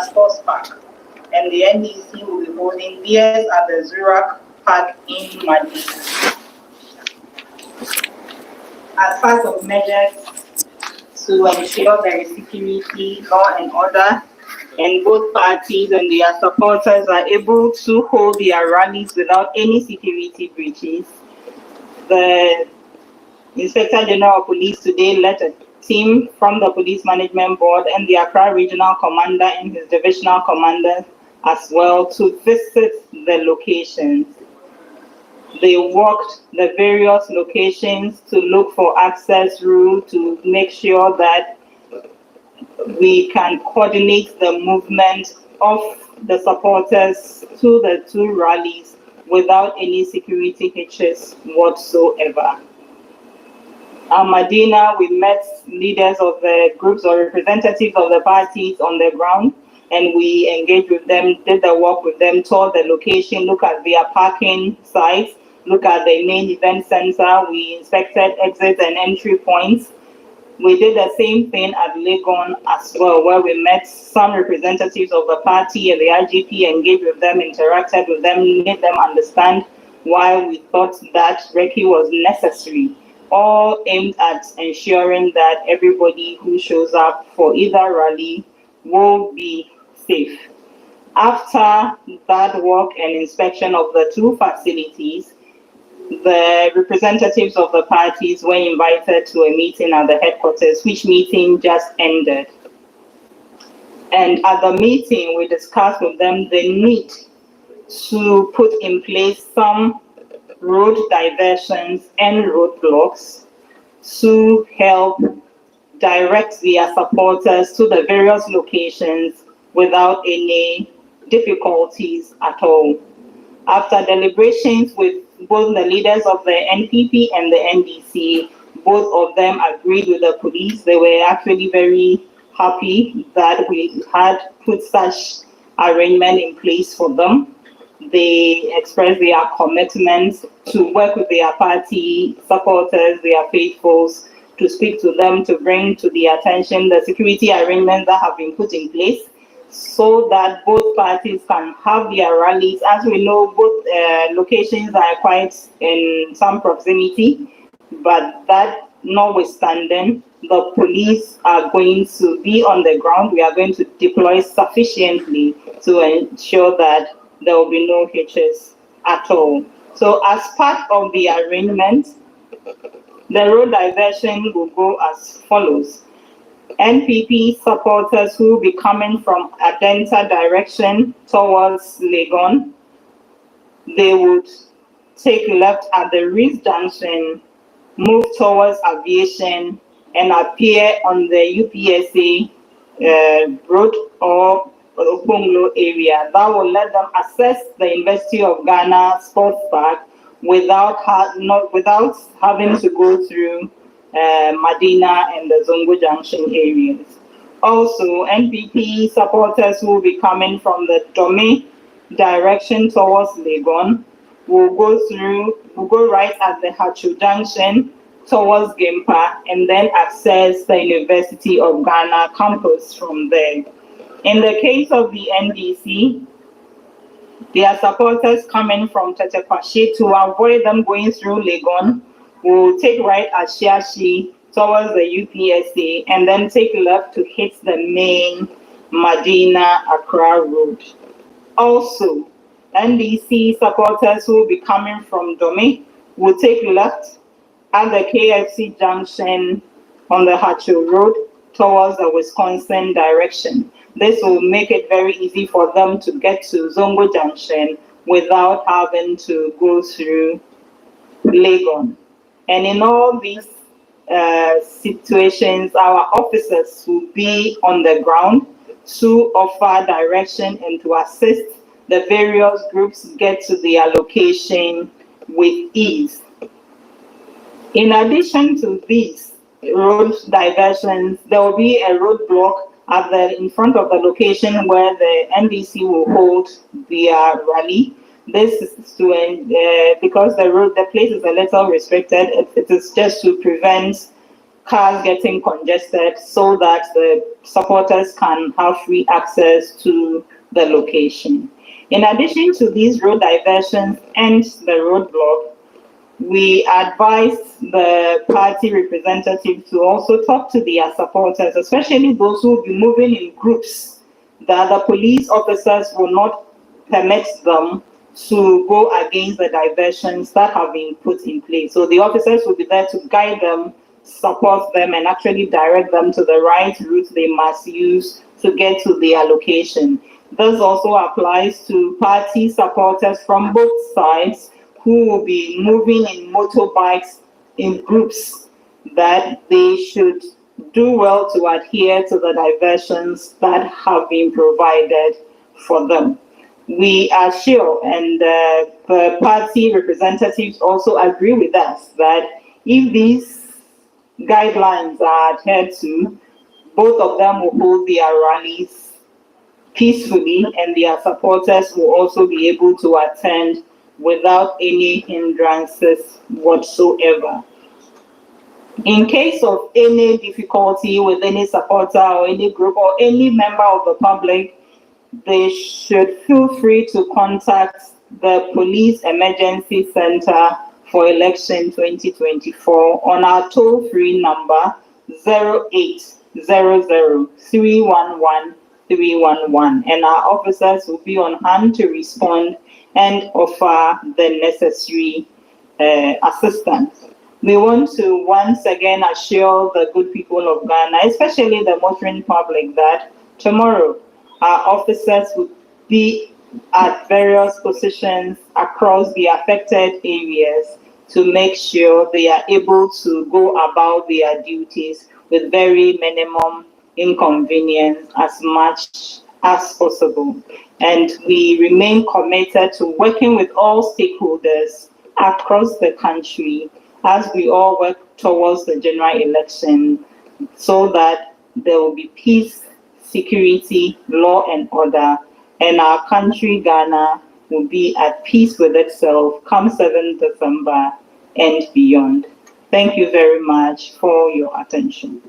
Sports Park, and the NDC will be holding theirs at the Zurich Park in Madrid. As part of measures to ensure there is security, law and order, and both parties and their supporters are able to hold their rallies without any security breaches, the Inspector General of Police today led a team from the Police Management Board and the Accra Regional Commander and his divisional commander as well to visit the locations. They walked the various locations to look for access route to make sure that we can coordinate the movement of the supporters to the two rallies without any security hitches whatsoever. At Medina, we met leaders of the groups or representatives of the parties on the ground, and we engaged with them, did the work with them, toured the location, look at their parking sites, look at the main event center. We inspected exit and entry points. We did the same thing at Legon as well, where we met some representatives of the party and the IGP, engaged with them, interacted with them, made them understand why we thought that recce was necessary, all aimed at ensuring that everybody who shows up for either rally will be safe. After that work and inspection of the two facilities, the representatives of the parties were invited to a meeting at the headquarters, which meeting just ended. And at the meeting, we discussed with them the need to put in place some road diversions and roadblocks to help direct their supporters to the various locations without any difficulties at all. After deliberations with both the leaders of the NPP and the NDC, both of them agreed with the police. They were actually very happy that we had put such arrangement in place for them. They expressed their commitment to work with their party supporters, their faithfuls, to speak to them, to bring to their attention the security arrangements that have been put in place so that both parties can have their rallies. As we know, both locations are quite in some proximity, but that notwithstanding, the police are going to be on the ground. We are going to deploy sufficiently to ensure that there will be no hitches at all. So as part of the arrangement, the road diversion will go as follows. NPP supporters who will be coming from Adenta direction towards Legon, they would take left at the Reese Junction, move towards Aviation, and appear on the UPSA road or Okonglo area. That will let them access the University of Ghana Sports Park without having to go through Medina and the Zongo Junction areas. Also, NPP supporters who will be coming from the Dome direction towards Legon will go right at the Hachu Junction towards Gempa and then access the University of Ghana campus from there. In the case of the NDC, their supporters coming from Tetekwashi, to avoid them going through Legon, will take right at Shiashi towards the UPSA and then take left to hit the main Medina Accra road. Also, NDC supporters who will be coming from Dome will take left at the KFC junction on the Hacho road towards the Wisconsin direction. This will make it very easy for them to get to Zongo Junction without having to go through Legon. And in all these situations, our officers will be on the ground to offer direction and to assist the various groups get to their location with ease. In addition to these road diversions, there will be a roadblock in front of the location where the NDC will hold their rally. This is to because the place is a little restricted. It is just to prevent cars getting congested so that the supporters can have free access to the location. In addition to these road diversions and the roadblock, we advise the party representatives to also talk to their supporters, especially those who will be moving in groups, that the police officers will not permit them to go against the diversions that have been put in place. So the officers will be there to guide them, support them, and actually direct them to the right route they must use to get to their location. This also applies to party supporters from both sides who will be moving in motorbikes in groups, that they should do well to adhere to the diversions that have been provided for them. We are sure, and the party representatives also agree with us, that if these guidelines are adhered to, both of them will hold their rallies peacefully, and their supporters will also be able to attend without any hindrances whatsoever. In case of any difficulty with any supporter or any group or any member of the public, they should feel free to contact the Police Emergency Center for Election 2024 on our toll-free number 0800-311-311, and our officers will be on hand to respond and offer the necessary assistance. We want to once again assure the good people of Ghana, especially the motoring public, that tomorrow our officers will be at various positions across the affected areas to make sure they are able to go about their duties with very minimum inconvenience as much as possible. And we remain committed to working with all stakeholders across the country as we all work towards the general election, so that there will be peace, security, law and order, and our country, Ghana, will be at peace with itself come 7th December and beyond. Thank you very much for your attention.